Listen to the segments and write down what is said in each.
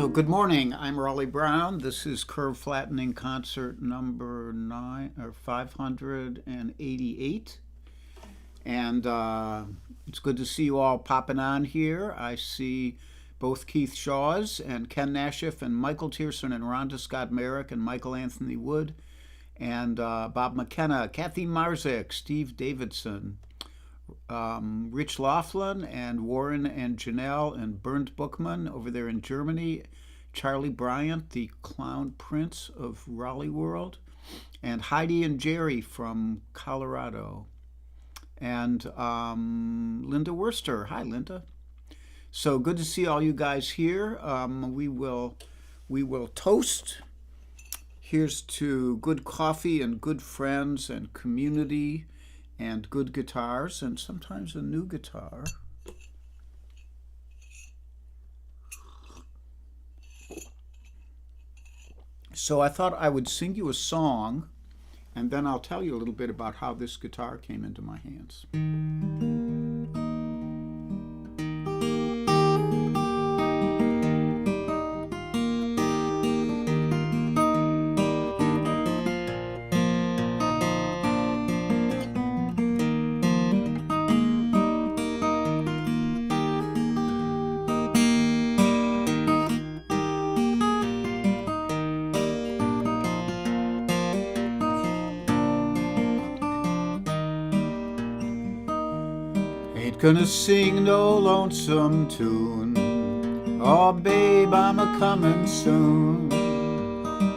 So good morning. I'm Raleigh Brown. This is Curve Flattening Concert number 588, and it's good to see you all popping on here. I see both Keith Shaws and Ken Nashif and Michael Tierson and Rhonda Scott Merrick and Michael Anthony Wood and Bob McKenna, Kathy Marzik, Steve Davidson, Rich Laughlin and Warren and Janelle and Bernd Bookman over there in Germany, Charlie Bryant, the Clown Prince of Raleigh World, and Heidi and Jerry from Colorado, and Linda Worster. Hi, Linda. So good to see all you guys here. We will toast. Here's to good coffee and good friends and community and good guitars, and sometimes a new guitar. So I thought I would sing you a song, and then I'll tell you a little bit about how this guitar came into my hands. Ain't gonna sing no lonesome tune. Oh, babe, I'm a-comin' soon.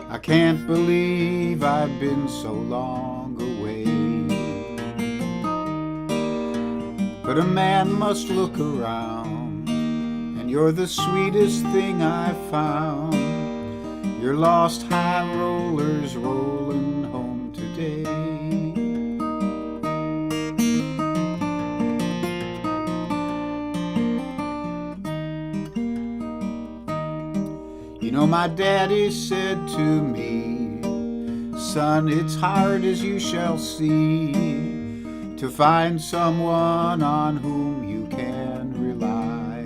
I can't believe I've been so long away. But a man must look around, and you're the sweetest thing I've found. Your lost high rollers rolling home today. You know, my daddy said to me, son, it's hard as you shall see to find someone on whom you can rely.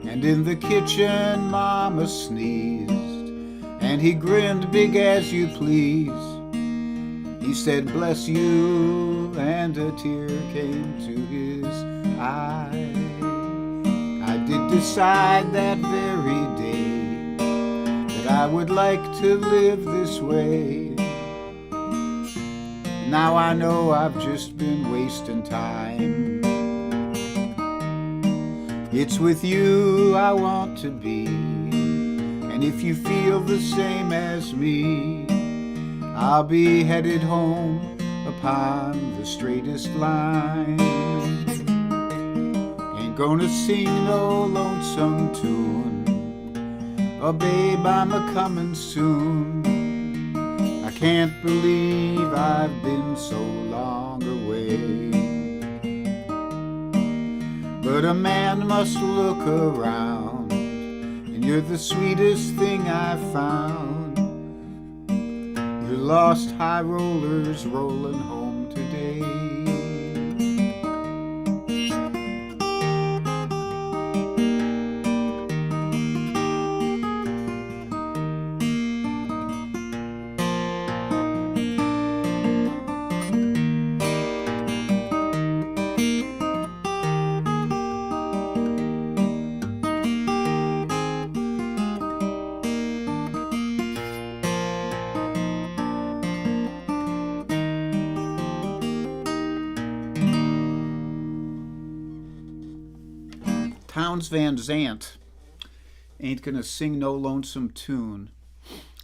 And in the kitchen mama sneezed, and he grinned big as you please. He said, bless you, and a tear came to his eye. I did decide that very day that I would like to live this way. Now I know I've just been wasting time. It's with you I want to be, and if you feel the same as me, I'll be headed home upon the straightest line. Ain't gonna sing no lonesome tune. Oh, babe, I'm a-comin' soon. I can't believe I've been so long away. But a man must look around, and you're the sweetest thing I've found. Your lost high rollers rolling home today. Townes Van Zandt, Ain't Gonna Sing No Lonesome Tune.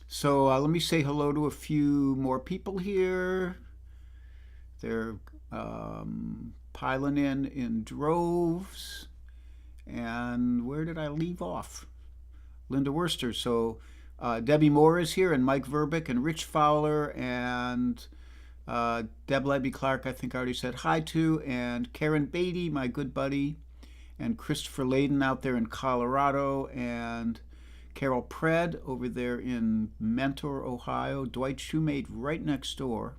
So let me say hello to a few more people here. They're piling in droves. And where did I leave off? Linda Worster. So Debbie Moore is here, and Mike Verbick, and Rich Fowler, and Deb Levy Clark, I think I already said hi to, and Karen Beatty, my good buddy, and Christopher Layden out there in Colorado, and Carol Pred over there in Mentor, Ohio, Dwight Shoemate right next door.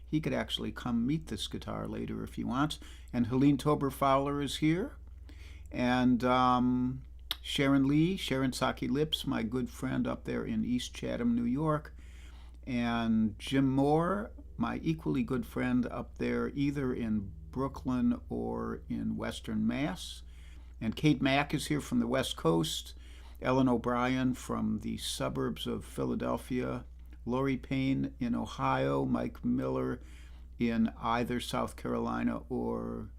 He could actually come meet this guitar later if he wants. And Helene Tober Fowler is here. And Sharon Lee, Sharon Saki Lips, my good friend up there in East Chatham, New York. And Jim Moore, my equally good friend up there either in Brooklyn or in Western Mass. And Kate Mack is here from the West Coast. Ellen O'Brien from the suburbs of Philadelphia. Lori Payne in Ohio. Mike Miller in either South Carolina or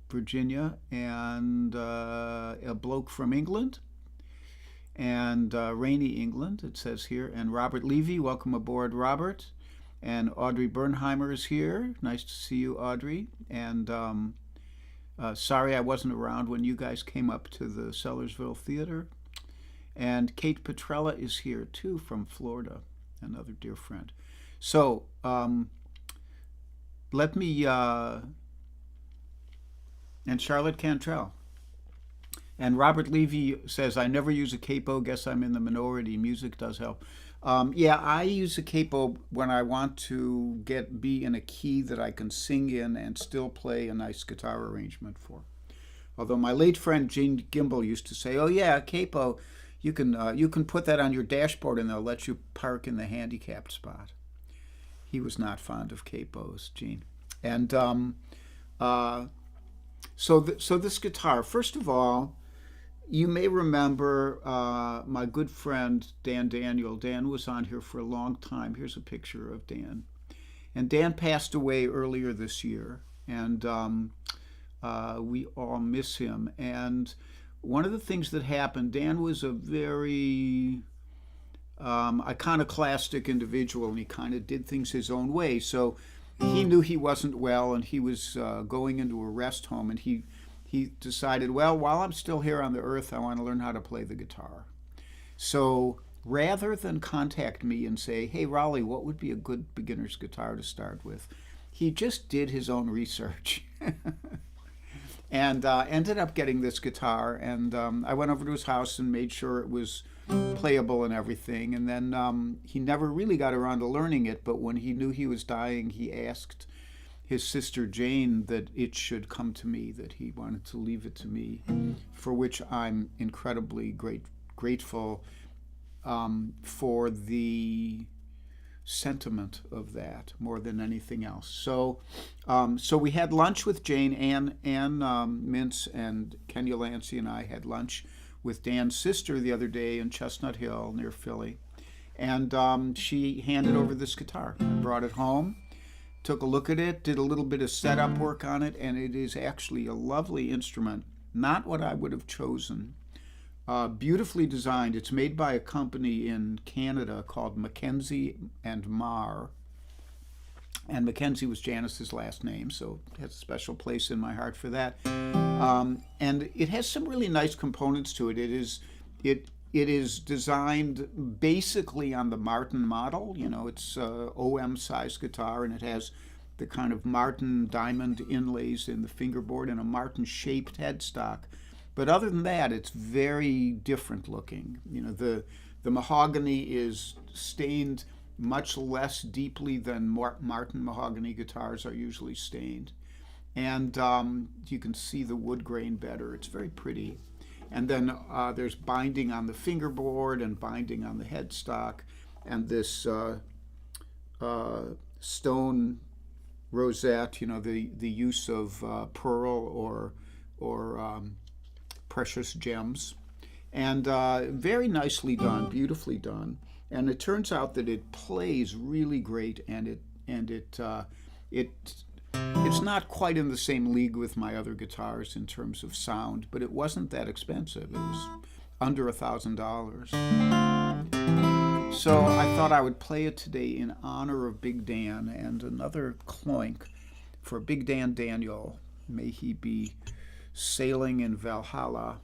Virginia. And a bloke from England. And rainy England, it says here. And Robert Levy, welcome aboard, Robert. And Audrey Bernheimer is here. Nice to see you, Audrey. And sorry I wasn't around when you guys came up to the Sellersville Theater. And Kate Petrella is here, too, from Florida, another dear friend. So let me... and Charlotte Cantrell. And Robert Levy says, I never use a capo. Guess I'm in the minority. Music does help. Yeah, I use a capo when I want to be in a key that I can sing in and still play a nice guitar arrangement for. Although my late friend Gene Gimbel used to say, oh yeah, a capo, you can put that on your dashboard and they'll let you park in the handicapped spot. He was not fond of capos, Gene. And so this guitar, first of all, you may remember my good friend Dan Daniel. Dan was on here for a long time. Here's a picture of Dan. And Dan passed away earlier this year, and we all miss him. And one of the things that happened, Dan was a very iconoclastic individual, and he kind of did things his own way. So he knew he wasn't well, and he was going into a rest home, and he decided, well, while I'm still here on the earth, I want to learn how to play the guitar. So rather than contact me and say, hey, Raleigh, what would be a good beginner's guitar to start with? He just did his own research and ended up getting this guitar. And I went over to his house and made sure it was playable and everything. And then he never really got around to learning it, but when he knew he was dying, he asked his sister Jane that it should come to me, that he wanted to leave it to me, for which I'm incredibly grateful for the sentiment of that more than anything else. So we had lunch with Jane. Ann Mintz and Kenya Lancy and I had lunch with Dan's sister the other day in Chestnut Hill near Philly. And she handed over this guitar. I brought it home, took a look at it, did a little bit of setup work on it, and it is actually a lovely instrument. Not what I would have chosen. Beautifully designed. It's made by a company in Canada called Mackenzie and Marr. And Mackenzie was Janice's last name, so it has a special place in my heart for that. And it has some really nice components to it. It is designed basically on the Martin model. You know, it's a OM size guitar, and it has the kind of Martin diamond inlays in the fingerboard and a Martin shaped headstock. But other than that, it's very different looking. You know, the mahogany is stained much less deeply than Martin mahogany guitars are usually stained. And you can see the wood grain better. It's very pretty. And then there's binding on the fingerboard and binding on the headstock, and this stone rosette, you know, the use of pearl or precious gems. And very nicely done, beautifully done. And it turns out that it plays really great, and it's not quite in the same league with my other guitars in terms of sound, but it wasn't that expensive. It was under $1,000. So I thought I would play it today in honor of Big Dan, and another cloink for Big Dan Daniel. May he be sailing in Valhalla.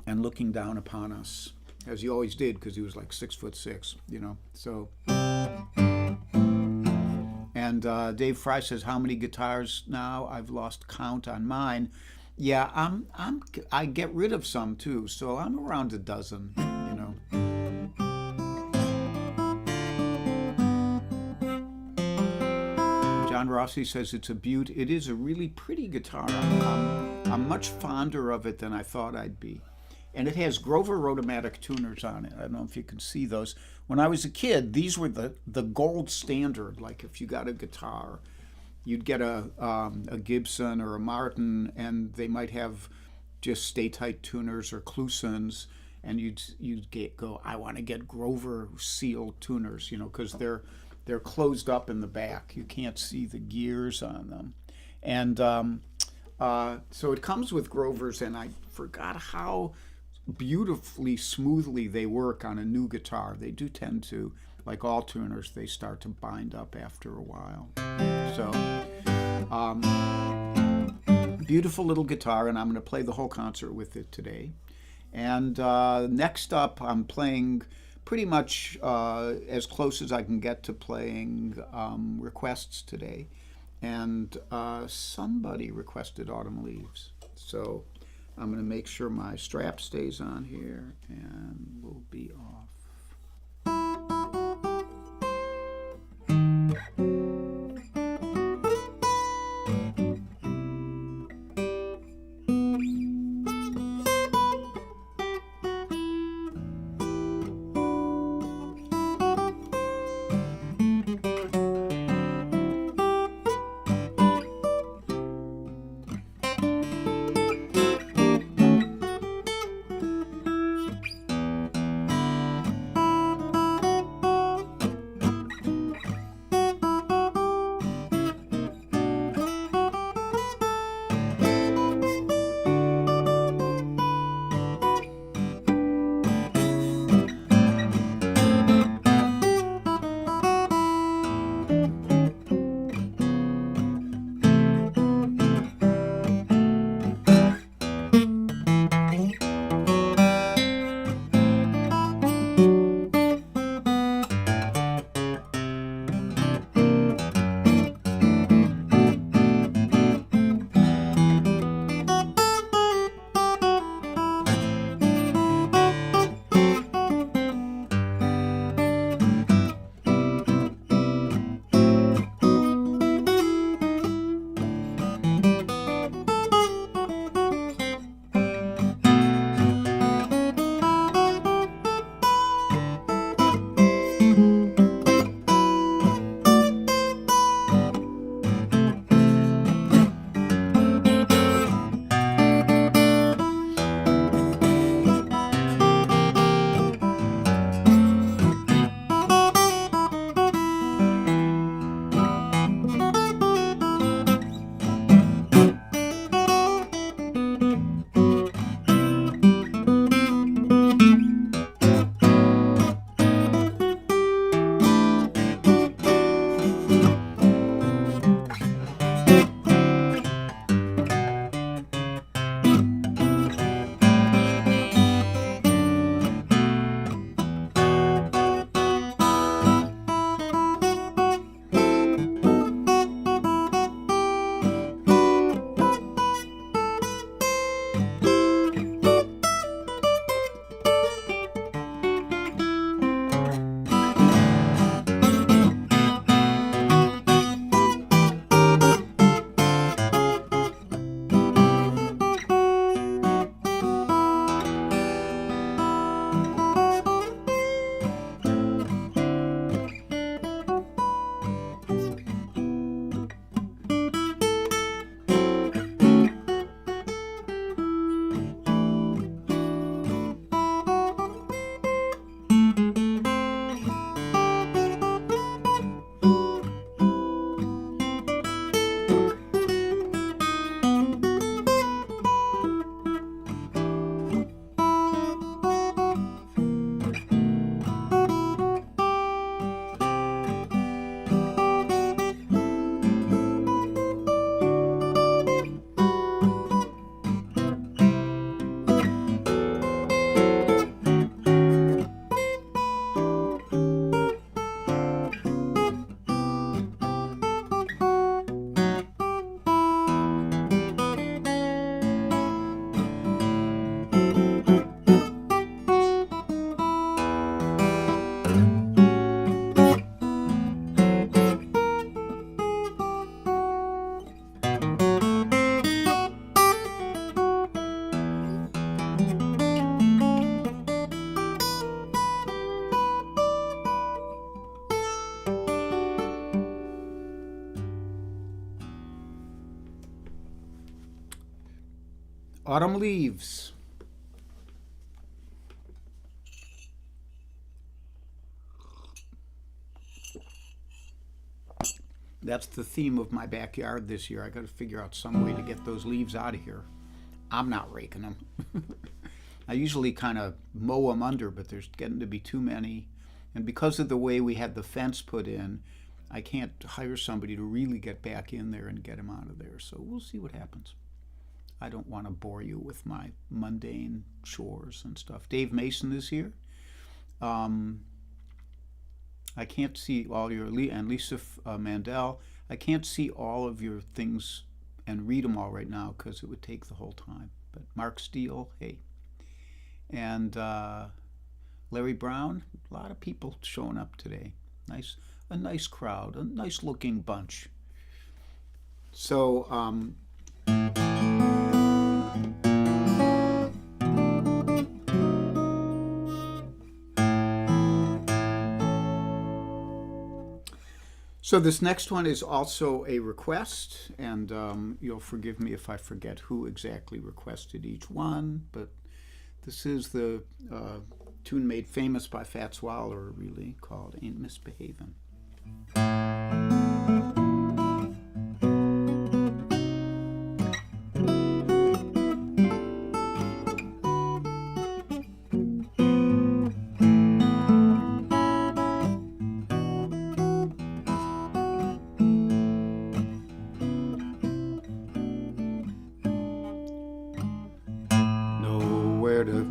And looking down upon us, as he always did, because he was like 6'6", you know. So, and Dave Fry says, "How many guitars now? I've lost count on mine." Yeah, I get rid of some too, so I'm around a dozen, you know. John Rossi says it's a beaut. It is a really pretty guitar. I'm much fonder of it than I thought I'd be. And it has Grover Rotomatic tuners on it. I don't know if you can see those. When I was a kid, these were the gold standard. Like if you got a guitar, you'd get a Gibson or a Martin, and they might have just Stay-Tight tuners or Klusons, and go, I want to get Grover seal tuners, because they're closed up in the back. You can't see the gears on them. And so it comes with Grovers, and I forgot how beautifully, smoothly they work on a new guitar. They do tend to, like all tuners, they start to bind up after a while. So, beautiful little guitar, and I'm going to play the whole concert with it today. And next up, I'm playing pretty much as close as I can get to playing requests today. And somebody requested Autumn Leaves. So I'm going to make sure my strap stays on here, and we'll be off. Autumn leaves. That's the theme of my backyard this year. I got to figure out some way to get those leaves out of here. I'm not raking them. I usually kind of mow them under, but there's getting to be too many. And because of the way we had the fence put in, I can't hire somebody to really get back in there and get them out of there. So we'll see what happens. I don't want to bore you with my mundane chores and stuff. Dave Mason is here. I can't see all your, and Lisa Mandel, I can't see all of your things and read them all right now because it would take the whole time. But Mark Steele, hey. And Larry Brown, a lot of people showing up today. A nice crowd, a nice looking bunch. So, so this next one is also a request, and you'll forgive me if I forget who exactly requested each one, but this is the tune made famous by Fats Waller, really, called Ain't Misbehavin'.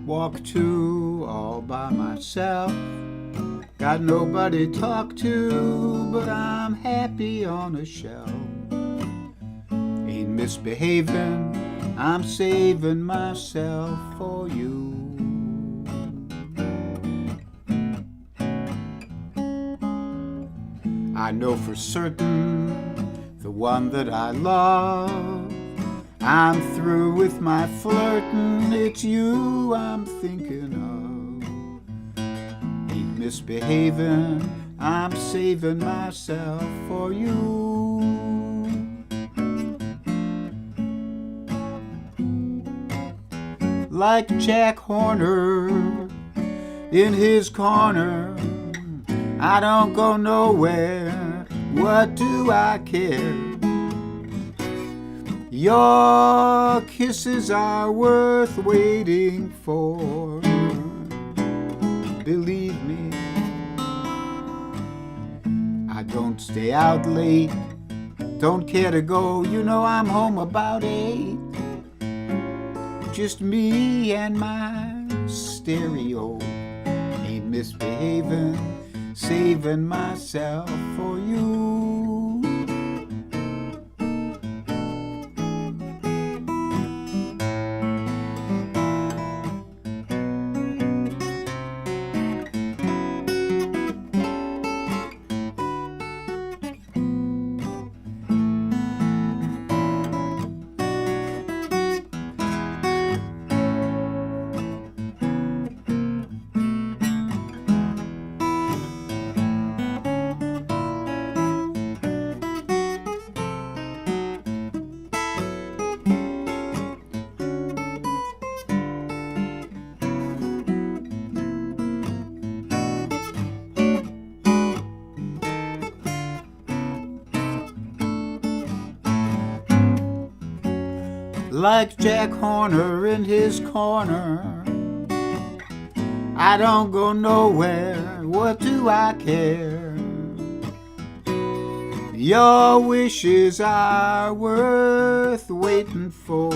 Walk to all by myself, got nobody to talk to, but I'm happy on a shelf. Ain't misbehaving, I'm saving myself for you. I know for certain the one that I love, I'm through with my flirting, it's you I'm thinking of. Ain't misbehaving, I'm saving myself for you. Like Jack Horner in his corner, I don't go nowhere, what do I care? Your kisses are worth waiting for, believe me. I don't stay out late, don't care to go, you know I'm home about 8. Just me and my stereo, ain't misbehaving, saving myself for you. Like Jack Horner in his corner, I don't go nowhere, what do I care? Your wishes are worth waiting for,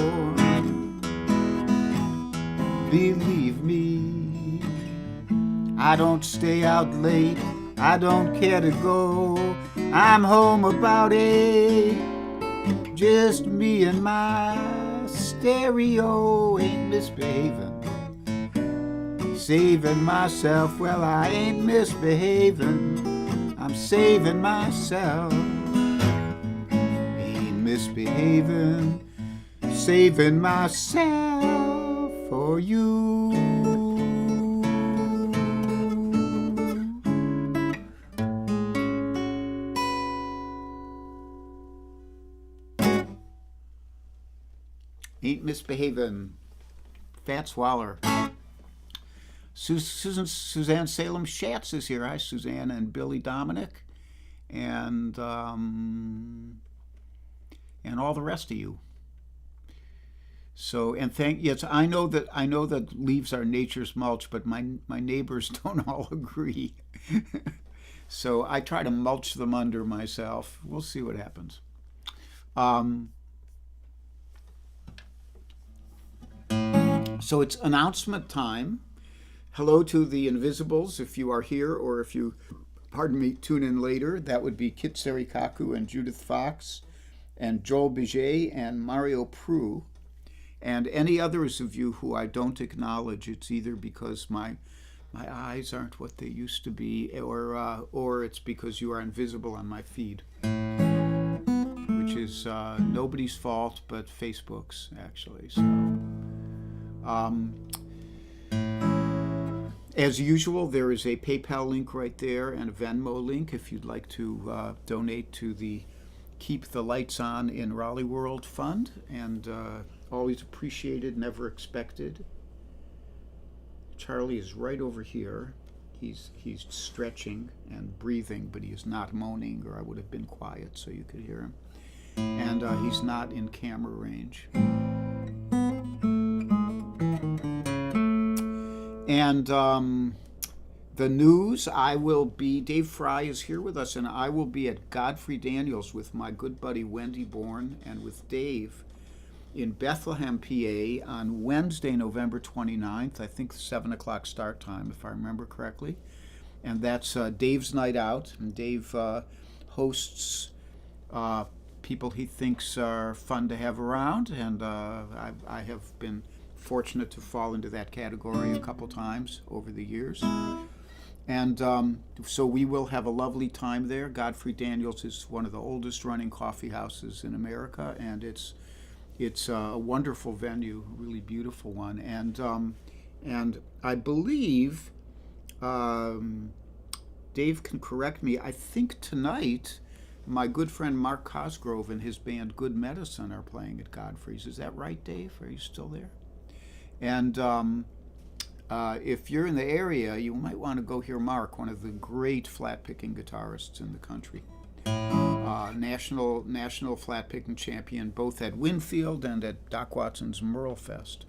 believe me. I don't stay out late, I don't care to go, I'm home about 8. Just me and my stereo, ain't misbehaving, saving myself. Well, I ain't misbehaving, I'm saving myself. Ain't misbehaving, saving myself for you. Ain't misbehaving. Fat Swaller. Suzanne Salem Schatz is here. Hi, Suzanne and Billy Dominic, and all the rest of you. So, and yes, I know that leaves are nature's mulch, but my neighbors don't all agree. So I try to mulch them under myself. We'll see what happens. So it's announcement time. Hello to the Invisibles, if you are here, or if you, pardon me, tune in later. That would be Kit Serikaku and Judith Fox and Joel Biget and Mario Prue. And any others of you who I don't acknowledge, it's either because my eyes aren't what they used to be, or it's because you are invisible on my feed, which is nobody's fault but Facebook's, actually. So, as usual, there is a PayPal link right there and a Venmo link if you'd like to donate to the Keep the Lights On in Raleigh World Fund, and always appreciated, never expected. Charlie is right over here. He's stretching and breathing, but he is not moaning, or I would have been quiet so you could hear him. And he's not in camera range. And the news, Dave Fry is here with us, and I will be at Godfrey Daniels with my good buddy Wendy Bourne and with Dave in Bethlehem, PA on Wednesday, November 29th, I think 7 o'clock start time, if I remember correctly. And that's Dave's Night Out. And Dave hosts people he thinks are fun to have around. And I have been fortunate to fall into that category a couple times over the years. And so we will have a lovely time there. Godfrey Daniels is one of the oldest running coffee houses in America, and it's a wonderful venue, a really beautiful one, and I believe Dave can correct me. I think tonight my good friend Mark Cosgrove and his band Good Medicine are playing at Godfrey's. Is that right, Dave? Are you still there? And if you're in the area, you might want to go hear Mark, one of the great flat picking guitarists in the country. National flat picking champion, both at Winfield and at Doc Watson's Merle Fest.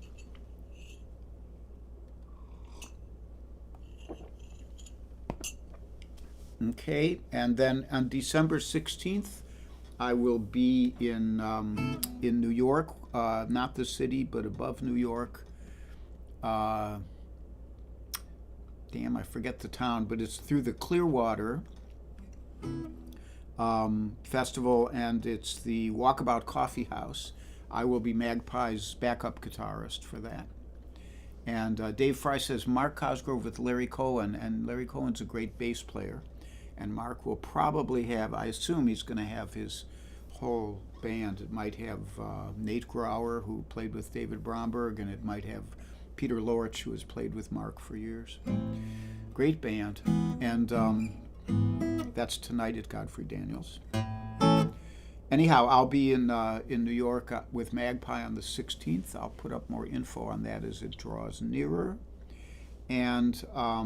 Okay, and then on December 16th, I will be in New York, not the city, but above New York. Damn, I forget the town, but it's through the Clearwater Festival, and it's the Walkabout Coffee House. I will be Magpie's backup guitarist for that. And Dave Fry says Mark Cosgrove with Larry Cohen, and Larry Cohen's a great bass player. And Mark will probably have, I assume he's going to have his whole band. It might have Nate Grauer, who played with David Bromberg, and it might have Peter Lorich, who has played with Mark for years. Great band. And that's tonight at Godfrey Daniels. Anyhow, I'll be in New York with Magpie on the 16th. I'll put up more info on that as it draws nearer. And I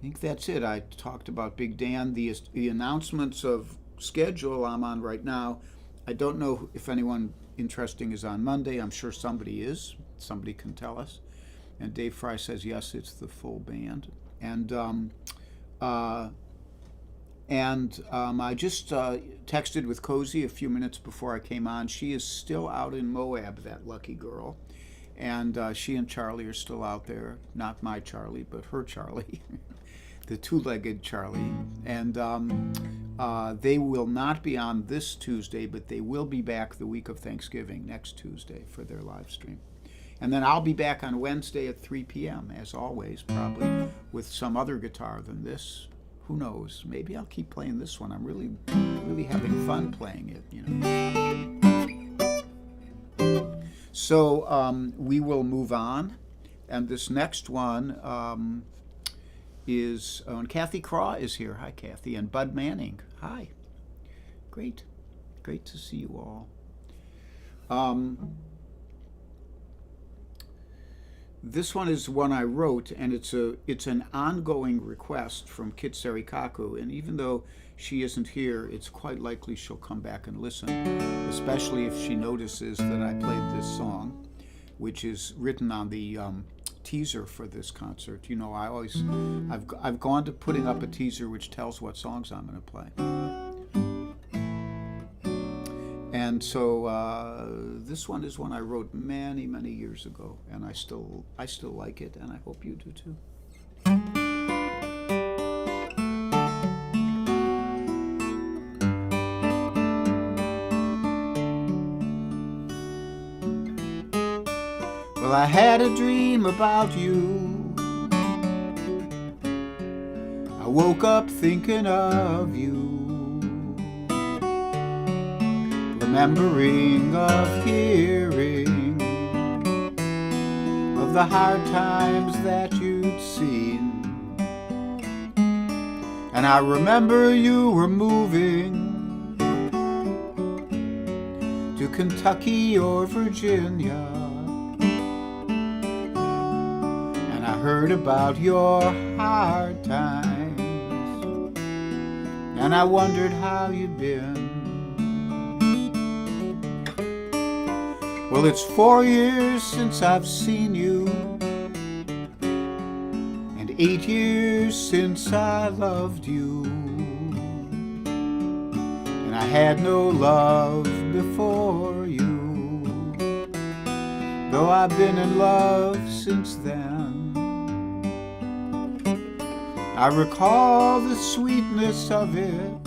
think that's it. I talked about Big Dan. The announcements of schedule I'm on right now. I don't know if anyone interesting is on Monday. I'm sure somebody is. Somebody can tell us. And Dave Fry says, yes, it's the full band. And I just texted with Cozy a few minutes before I came on. She is still out in Moab, that lucky girl. And she and Charlie are still out there. Not my Charlie, but her Charlie. The two-legged Charlie. And they will not be on this Tuesday, but they will be back the week of Thanksgiving, next Tuesday, for their live stream. And then I'll be back on Wednesday at 3 p.m., as always, probably with some other guitar than this. Who knows? Maybe I'll keep playing this one. I'm really, really having fun playing it, you know. So we will move on. And this next one is, and Kathy Craw is here. Hi, Kathy. And Bud Manning. Hi. Great. Great to see you all. This one is one I wrote, and it's an ongoing request from Kit Serikaku. And even though she isn't here, it's quite likely she'll come back and listen, especially if she notices that I played this song, which is written on the teaser for this concert. You know, I've gone to putting up a teaser which tells what songs I'm going to play. And so this one is one I wrote many, many years ago, and I still like it, and I hope you do too. Well, I had a dream about you. I woke up thinking of you, remembering of hearing of the hard times that you'd seen. And I remember you were moving to Kentucky or Virginia. And I heard about your hard times, and I wondered how you'd been. Well, it's 4 years since I've seen you, and 8 years since I loved you. And I had no love before you, though I've been in love since then. I recall the sweetness of it.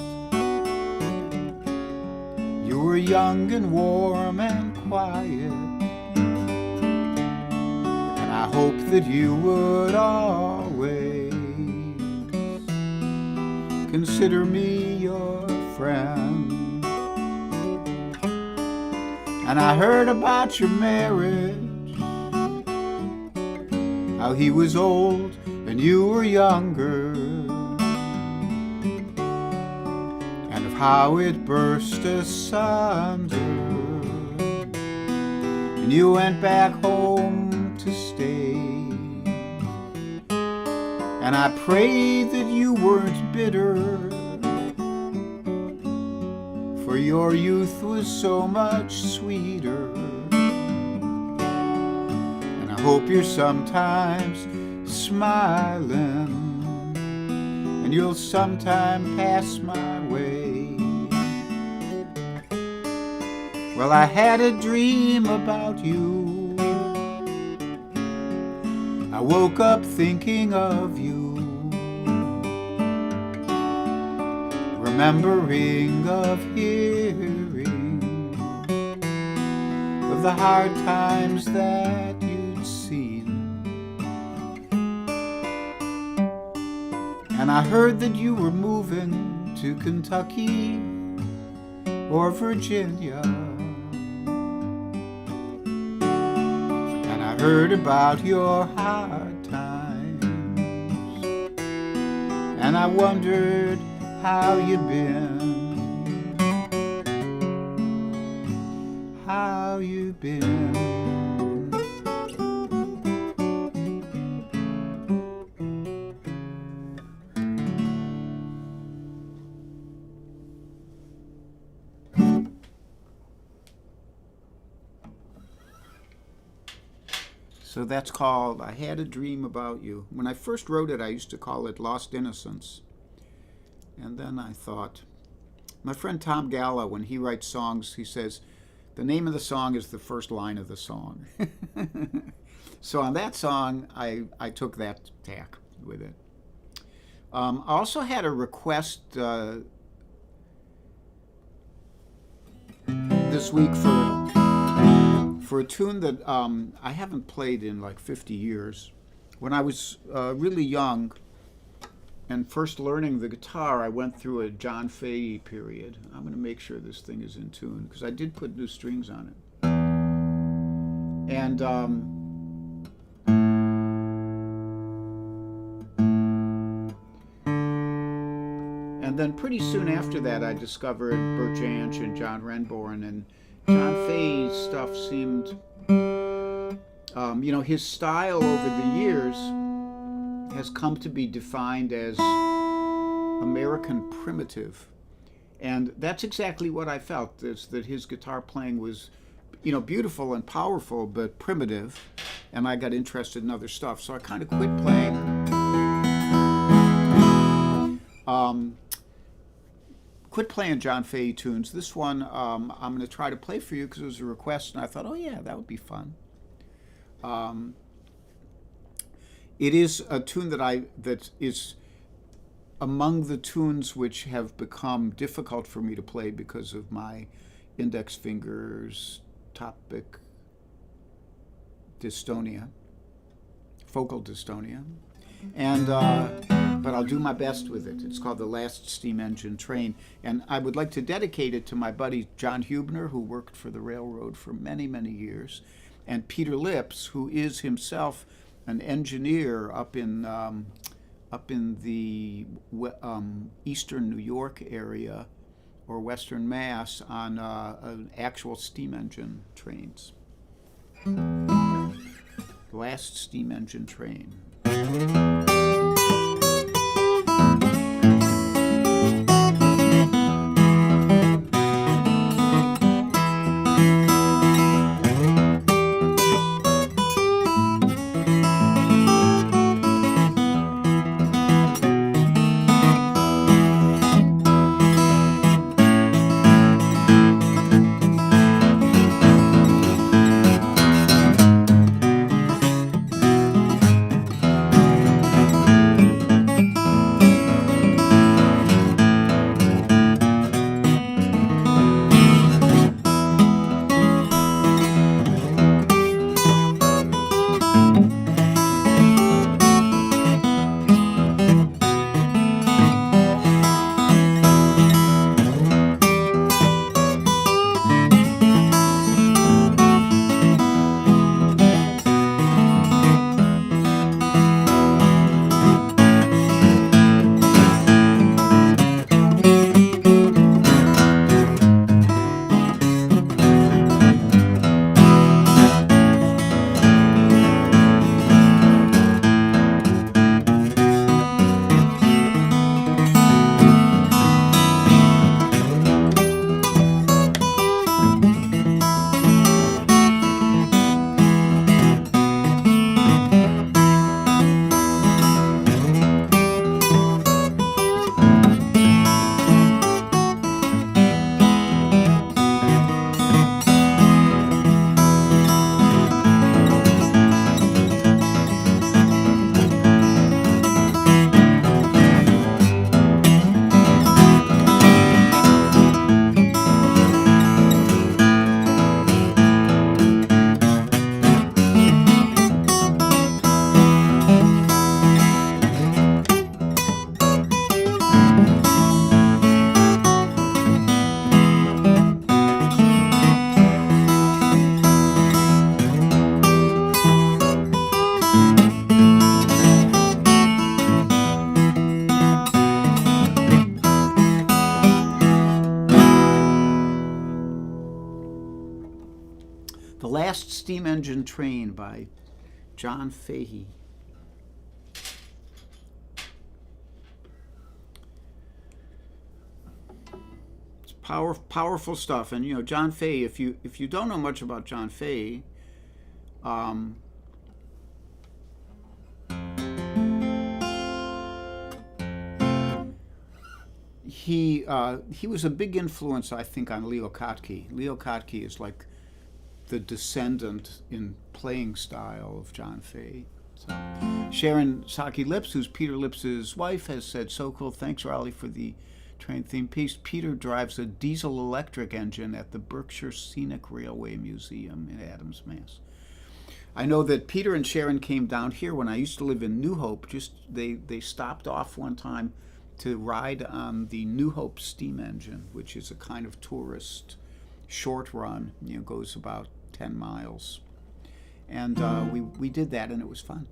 You were young and warm and quiet, and I hope that you would always consider me your friend. And I heard about your marriage, how he was old and you were younger, and of how it burst asunder, and you went back home to stay. And I prayed that you weren't bitter, for your youth was so much sweeter. And I hope you're sometimes smiling, and you'll sometime pass my way. Well, I had a dream about you. I woke up thinking of you, remembering of hearing of the hard times that you'd seen. And I heard that you were moving to Kentucky or Virginia. And I heard about your hard times, and I wondered how you'd been, how you'd been. So that's called I Had a Dream About You. When I first wrote it, I used to call it Lost Innocence. And then I thought, my friend Tom Galla, when he writes songs, he says, the name of the song is the first line of the song. So on that song, I took that tack with it. I also had a request this week for a tune that I haven't played in like 50 years. When I was really young and first learning the guitar, I went through a John Fahey period. I'm going to make sure this thing is in tune, because I did put new strings on it. And then pretty soon after that, I discovered Bert Jansch and John Renbourn, and John Fahey's stuff seemed You know, his style over the years has come to be defined as American primitive. And that's exactly what I felt, is that his guitar playing was, you know, beautiful and powerful, but primitive. And I got interested in other stuff. So I kind of quit playing. Quit playing John Fahey tunes. This one I'm going to try to play for you because it was a request, and I thought, oh yeah, that would be fun. It is a tune that is among the tunes which have become difficult for me to play because of my index fingers topic dystonia, focal dystonia, and but I'll do my best with it. It's called The Last Steam Engine Train, and I would like to dedicate it to my buddy John Hubner, who worked for the railroad for many, many years, and Peter Lips, who is himself an engineer up in the eastern New York area or western Mass on actual steam engine trains. Last Steam Engine Train. The Last Steam Engine Train by John Fahey. It's powerful stuff. And you know, John Fahey, if you don't know much about John Fahey, he was a big influence, I think, on Leo Kottke. Leo Kottke is like the descendant in playing style of John Fahey. So, Sharon Saki Lips, who's Peter Lips's wife, has said, "So cool, thanks Raleigh for the train theme piece. Peter drives a diesel electric engine at the Berkshire Scenic Railway Museum in Adams, Mass." I know that Peter and Sharon came down here when I used to live in New Hope. They stopped off one time to ride on the New Hope steam engine, which is a kind of tourist short run, you know, goes about 10 miles. And we did that, and it was fun.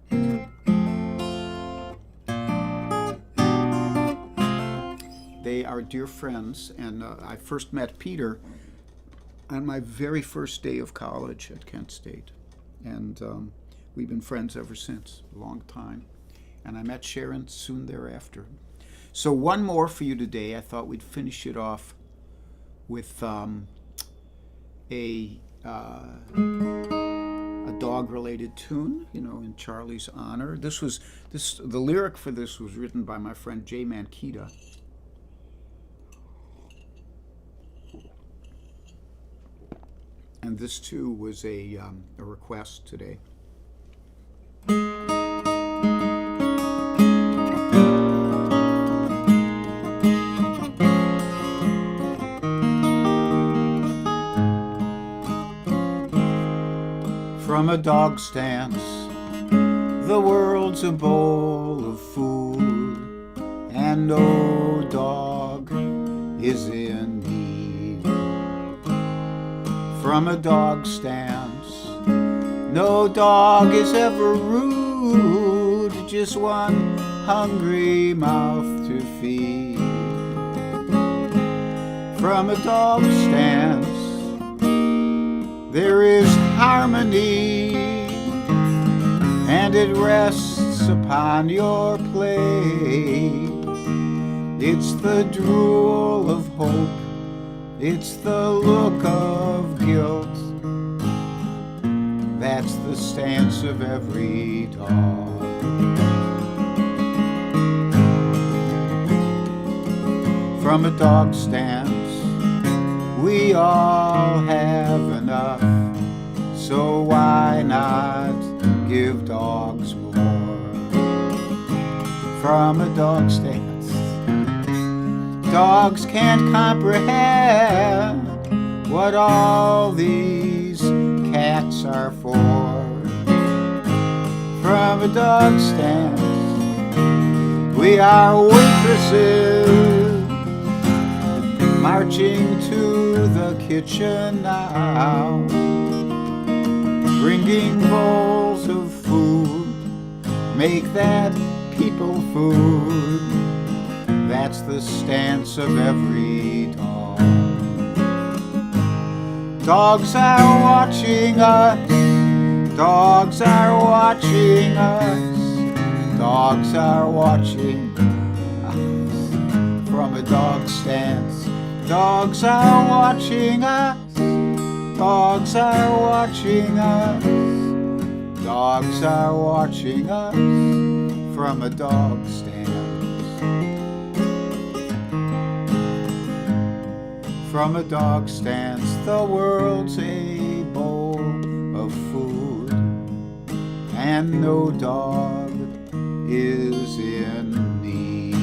They are dear friends, and I first met Peter on my very first day of college at Kent State. and we've been friends ever since, a long time. And I met Sharon soon thereafter. So one more for you today. I thought we'd finish it off with a dog-related tune, in Charlie's honor. The lyric for this was written by my friend Jay Mankita. And this too was a request today. From a dog stance, the world's a bowl of food, and no dog is in need. From a dog stance, no dog is ever rude, just one hungry mouth to feed. From a dog stance, there is harmony, and it rests upon your plate. It's the drool of hope, it's the look of guilt. That's the stance of every dog. From a dog stance, we all have enough, so why not give dogs more? From a dog stance, dogs can't comprehend what all these cats are for. From a dog stance, we are waitresses marching to the kitchen now, bringing bowls of food, make that people food. That's the stance of every dog. Dogs are watching us, dogs are watching us, dogs are watching us. From a dog stance, dogs are watching us, dogs are watching us, dogs are watching us from a dog stance. From a dog stance, the world's a bowl of food, and no dog is in need.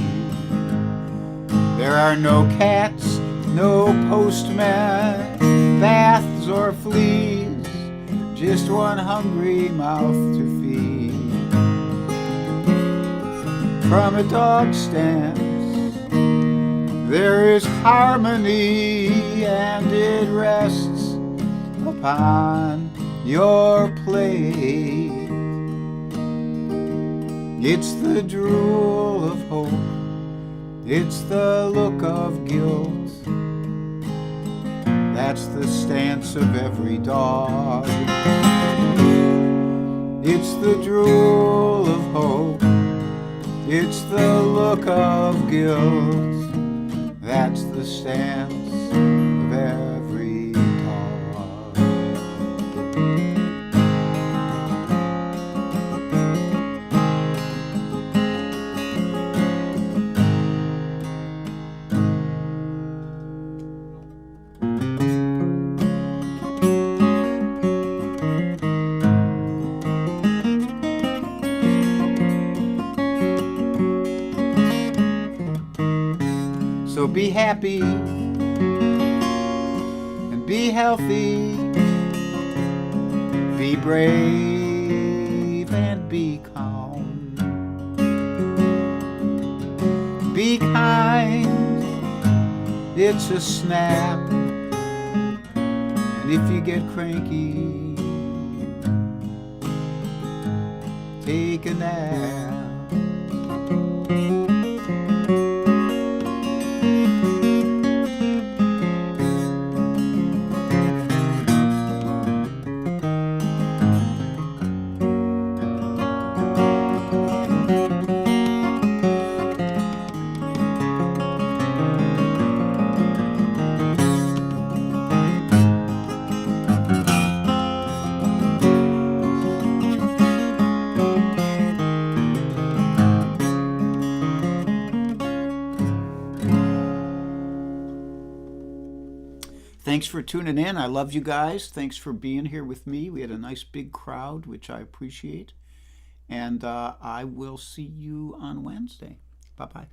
There are no cats, no postmen, baths or fleas, just one hungry mouth to feed. From a dog stance, there is harmony, and it rests upon your plate. It's the drool of hope, it's the look of guilt. That's the stance of every dog. It's the drool of hope, it's the look of guilt. That's the stance of every dog. So be happy and be healthy, be brave and be calm, be kind, it's a snap, and if you get cranky, take a nap. Thanks for tuning in. I love you guys. Thanks for being here with me. We had a nice big crowd, which I appreciate. And I will see you on Wednesday. Bye bye.